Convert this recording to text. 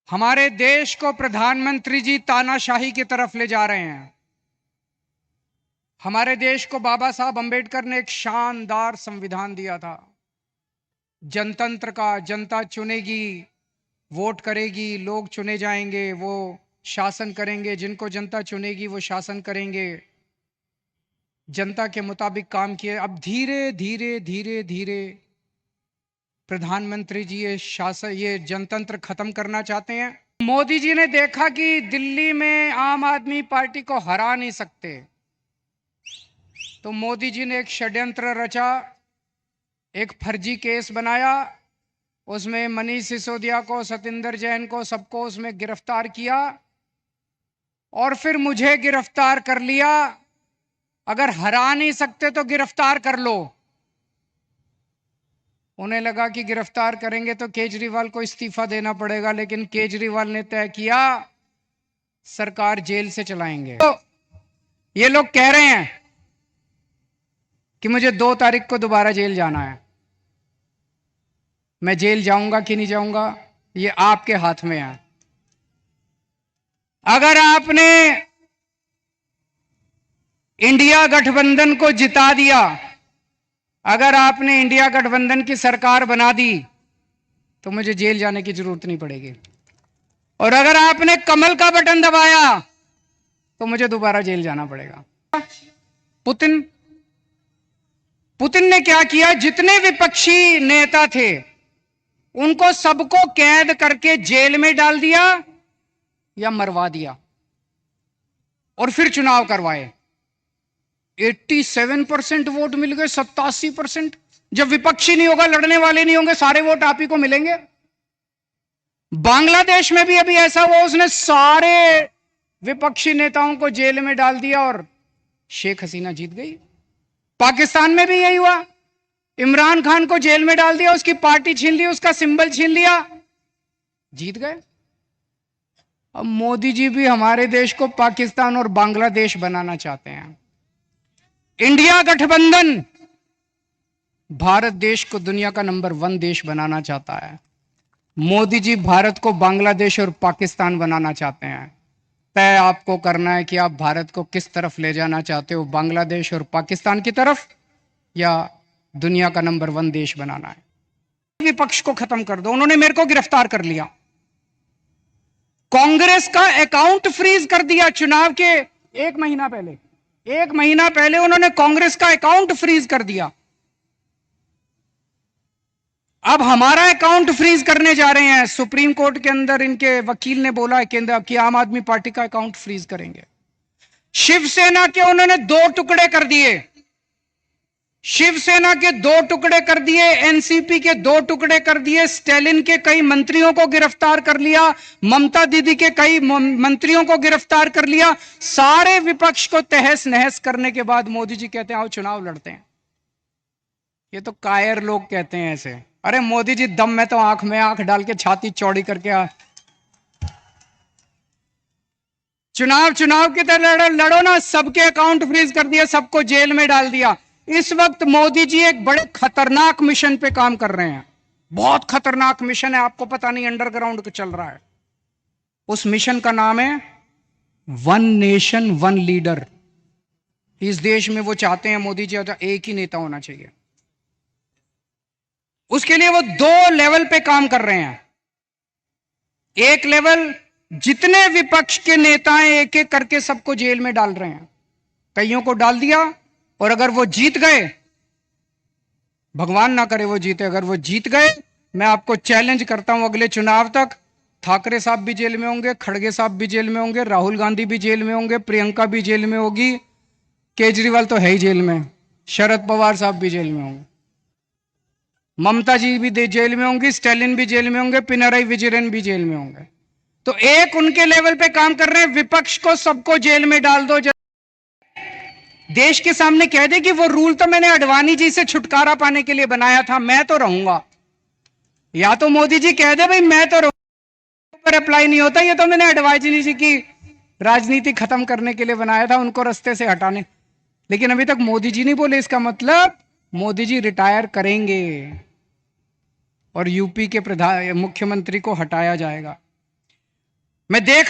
हमारे देश को प्रधानमंत्री जी तानाशाही की तरफ ले जा रहे हैं। हमारे देश को बाबा साहब अंबेडकर ने एक शानदार संविधान दिया था, जनतंत्र का। जनता चुनेगी, वोट करेगी, लोग चुने जाएंगे, वो शासन करेंगे। जिनको जनता चुनेगी वो शासन करेंगे। जनता के मुताबिक काम किए। अब धीरे धीरे धीरे धीरे प्रधानमंत्री जी ये जनतंत्र खत्म करना चाहते हैं। मोदी जी ने देखा कि दिल्ली में आम आदमी पार्टी को हरा नहीं सकते, तो मोदी जी ने एक षड्यंत्र रचा, एक फर्जी केस बनाया। उसमें मनीष सिसोदिया को, सतिंदर जैन को, सबको उसमें गिरफ्तार किया और फिर मुझे गिरफ्तार कर लिया। अगर हरा नहीं सकते तो गिरफ्तार कर लो। उन्हें लगा कि गिरफ्तार करेंगे तो केजरीवाल को इस्तीफा देना पड़ेगा, लेकिन केजरीवाल ने तय किया सरकार जेल से चलाएंगे। तो ये लोग कह रहे हैं कि मुझे 2 तारीख को दोबारा जेल जाना है। मैं जेल जाऊंगा कि नहीं जाऊंगा ये आपके हाथ में है। अगर आपने इंडिया गठबंधन को जिता दिया, अगर आपने इंडिया गठबंधन की सरकार बना दी, तो मुझे जेल जाने की जरूरत नहीं पड़ेगी। और अगर आपने कमल का बटन दबाया तो मुझे दोबारा जेल जाना पड़ेगा। पुतिन ने क्या किया? जितने विपक्षी नेता थे उनको सबको कैद करके जेल में डाल दिया या मरवा दिया और फिर चुनाव करवाए। 87% वोट मिल गए, 87%। जब विपक्षी नहीं होगा, लड़ने वाले नहीं होंगे, सारे वोट आप ही को मिलेंगे। बांग्लादेश में भी अभी ऐसा हुआ, उसने सारे विपक्षी नेताओं को जेल में डाल दिया और शेख हसीना जीत गई। पाकिस्तान में भी यही हुआ, इमरान खान को जेल में डाल दिया, उसकी पार्टी छीन ली, उसका सिंबल छीन लिया, जीत गए। अब मोदी जी भी हमारे देश को पाकिस्तान और बांग्लादेश बनाना चाहते हैं। इंडिया गठबंधन भारत देश को दुनिया का नंबर 1 देश बनाना चाहता है। मोदी जी भारत को बांग्लादेश और पाकिस्तान बनाना चाहते हैं। तय आपको करना है कि आप भारत को किस तरफ ले जाना चाहते हो, बांग्लादेश और पाकिस्तान की तरफ, या दुनिया का नंबर 1 देश बनाना है। विपक्ष को खत्म कर दो। उन्होंने मेरे को गिरफ्तार कर लिया, कांग्रेस का अकाउंट फ्रीज कर दिया। चुनाव के 1 महीना पहले उन्होंने कांग्रेस का अकाउंट फ्रीज कर दिया। अब हमारा अकाउंट फ्रीज करने जा रहे हैं। सुप्रीम कोर्ट के अंदर इनके वकील ने बोला है कि आम आदमी पार्टी का अकाउंट फ्रीज करेंगे। शिवसेना के उन्होंने 2 टुकड़े कर दिए। शिवसेना के 2 टुकड़े कर दिए, एनसीपी के 2 टुकड़े कर दिए, स्टैलिन के कई मंत्रियों को गिरफ्तार कर लिया, ममता दीदी के कई मंत्रियों को गिरफ्तार कर लिया। सारे विपक्ष को तहस नहस करने के बाद मोदी जी कहते हैं आओ चुनाव लड़ते हैं। ये तो कायर लोग कहते हैं ऐसे। अरे मोदी जी, दम में तो आंख में आंख डाल के छाती चौड़ी करके चुनाव की तरह लड़ो ना। सबके अकाउंट फ्रीज कर दिया, सबको जेल में डाल दिया। इस वक्त मोदी जी एक बड़े खतरनाक मिशन पे काम कर रहे हैं। बहुत खतरनाक मिशन है, आपको पता नहीं, अंडरग्राउंड का चल रहा है। उस मिशन का नाम है 1 नेशन 1 लीडर। इस देश में वो चाहते हैं मोदी जी एक ही नेता होना चाहिए। उसके लिए वो 2 लेवल पे काम कर रहे हैं। एक लेवल, जितने विपक्ष के नेता हैं एक एक करके सबको जेल में डाल रहे हैं। कईयों को डाल दिया, और अगर वो जीत गए, भगवान ना करे वो जीते, अगर वो जीत गए, मैं आपको चैलेंज करता हूं अगले चुनाव तक ठाकरे साहब भी जेल में होंगे, खड़गे साहब भी जेल में होंगे, राहुल गांधी भी जेल में होंगे, प्रियंका भी जेल में होगी, केजरीवाल तो है ही जेल में, शरद पवार साहब भी जेल में होंगे, ममता जी भी जेल में होंगी, स्टैलिन भी जेल में होंगे, पिनराई विजयन भी जेल में होंगे। तो एक उनके लेवल पे काम कर रहे हैं, विपक्ष को सबको जेल में डाल दो। देश के सामने कह दे कि वो रूल तो मैंने अडवाणी जी से छुटकारा पाने के लिए बनाया था, मैं तो रहूंगा। या तो मोदी जी कह दे भाई मैं तो रहूंगा, पर अप्लाई नहीं होता, ये तो मैंने अडवाणी जी की राजनीति खत्म करने के लिए बनाया था, उनको रास्ते से हटाने। लेकिन अभी तक मोदी जी नहीं बोले। इसका मतलब मोदी जी रिटायर करेंगे और यूपी के मुख्यमंत्री को हटाया जाएगा। मैं देख